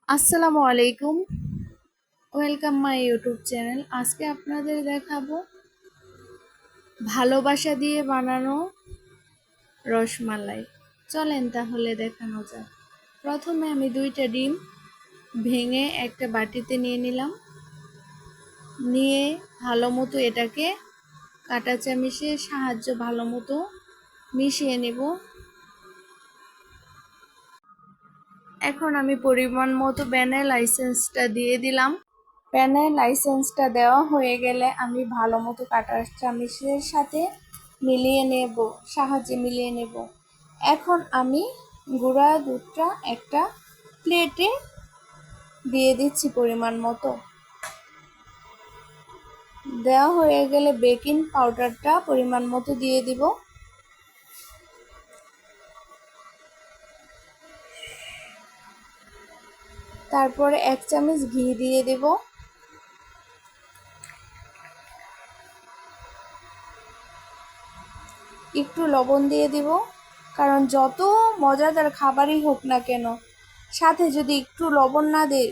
আসসালামু আলাইকুম, welcome my YouTube channel. আজকে আপনাদের দেখাবো ভালোবাসা দিয়ে বানানো রসমালাই। চলেন তাহলে দেখানো যাক। প্রথমে আমি 2টা ডিম ভেঙে একটা বাটিতে নিয়ে নিলাম। নিয়ে ভালো মতো এটাকে কাঁটা চামচের সাহায্যে ভালো মতো মিশিয়ে নেব। এখন আমি পরিমাণ মতো ভ্যানিলা এসেন্সটা দিয়ে দিলাম। প্যানের লাইসেন্সটা দেওয়া হয়ে গেলে আমি ভালো মতো কাঁটা চামচের সাথে সাহায্যে মিলিয়ে নেব। এখন আমি গুঁড়া দুধটা একটা প্লেটে দিয়ে দিচ্ছি পরিমাণ মতো। দেওয়া হয়ে গেলে বেকিং পাউডারটা পরিমাণ মতো দিয়ে দিব। তারপরে 1 চামচ ঘি দিয়ে দেব। একটু লবণ দিয়ে দিব, কারণ যত মজাদার খাবারই হোক না কেন সাথে যদি একটু লবণ না দেই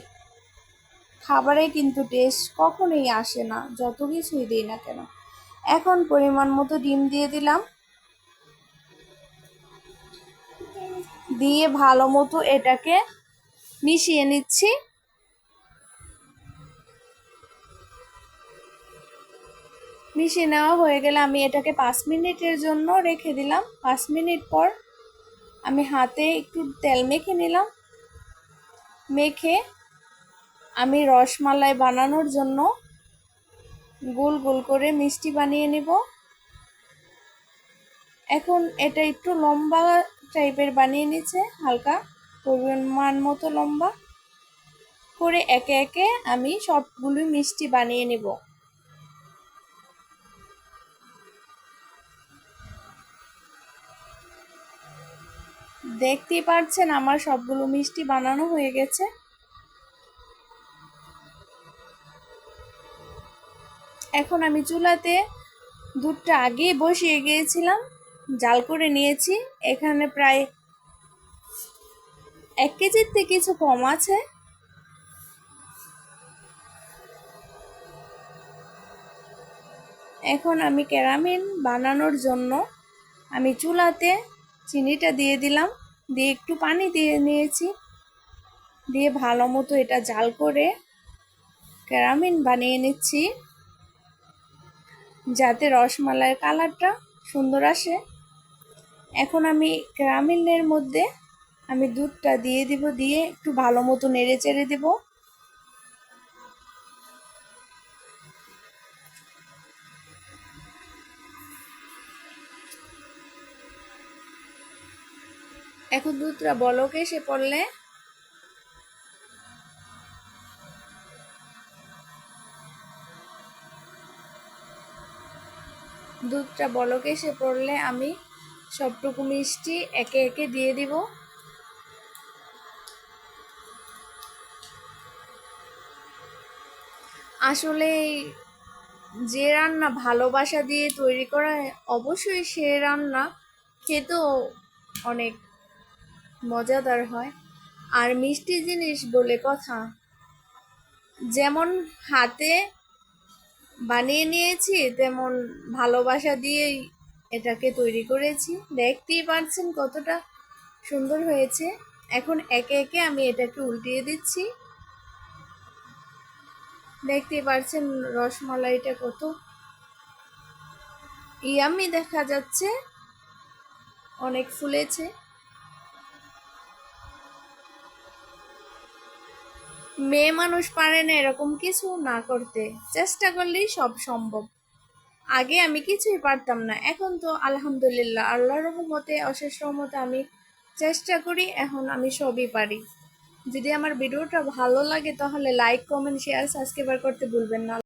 খাবারে কিন্তু টেস্ট কখনোই আসে না, যত কিছুই দিই না কেন। এখন পরিমাণ মতো ডিম দিয়ে দিলাম। দিয়ে ভালো মতো এটাকে মিশিয়ে নিচ্ছি। মিশিয়ে নেওয়া হয়ে গেলে আমি এটাকে 5 মিনিটের জন্য রেখে দিলাম। 5 মিনিট পর আমি হাতে একটু তেল মেখে নিলাম। মেখে আমি রসমালাই বানানোর জন্য গোল গোল করে মিষ্টি বানিয়ে নেব। এখন এটা একটু লম্বা টাইপের বানিয়ে নিচ্ছে, হালকা পরিমাণ মতো লম্বা করে একে একে আমি সবগুলো মিষ্টি বানিয়ে নেব। দেখতেই পাচ্ছেন আমার সবগুলো মিষ্টি বানানো হয়ে গেছে। এখন আমি চুলাতে দুধটা আগেই বসিয়ে গিয়েছিলাম, জাল করে নিয়েছি। এখানে প্রায় 1 কেজির থেকে কিছু কম আছে। এখন আমি ক্যারামেল বানানোর জন্য আমি চুলাতে চিনিটা দিয়ে দিলাম, দিয়ে একটু পানি দিয়ে নিয়েছি। দিয়ে ভালো মতো এটা জাল করে ক্যারামেল বানিয়ে নিচ্ছি, যাতে রসমালাইয়ের কালারটা সুন্দর আসে। এখন আমি ক্যারামেলের মধ্যে আমি দুধটা দিয়ে দিব, দিয়ে একটু ভালো মতো নেড়ে চেড়ে দেব। এখন দুধটা বলক এসে পড়লে আমি সবটুকু মিষ্টি একে একে দিয়ে দিব। আসলে যে রান্না ভালোবাসা দিয়ে তৈরি করা হয়, অবশ্যই সে রান্না খেতেও অনেক মজাদার হয়। আর মিষ্টি জিনিস বলে কথা, যেমন হাতে বানিয়ে নিয়েছি তেমন ভালোবাসা দিয়েই এটাকে তৈরি করেছি। দেখতেই পাচ্ছেন কতটা সুন্দর হয়েছে। এখন একে একে আমি এটাকে উল্টিয়ে দিচ্ছি। দেখতেই পাচ্ছেন রসমালাইটা কত ইয়াম্মি দেখা যাচ্ছে, অনেক ফুলেছে। মেয়ে মানুষ পারে না এরকম কিছু না করতে, চেষ্টা করলেই সব সম্ভব। আগে আমি কিছুই পারতাম না, এখন তো আলহামদুলিল্লাহ আল্লাহর রহমতে অশেষ রহমতে আমি চেষ্টা করি, এখন আমি সবই পারি। যদি আমার ভিডিওটা ভালো লাগে তাহলে লাইক, কমেন্ট, শেয়ার, সাবস্ক্রাইব করতে ভুলবেন না।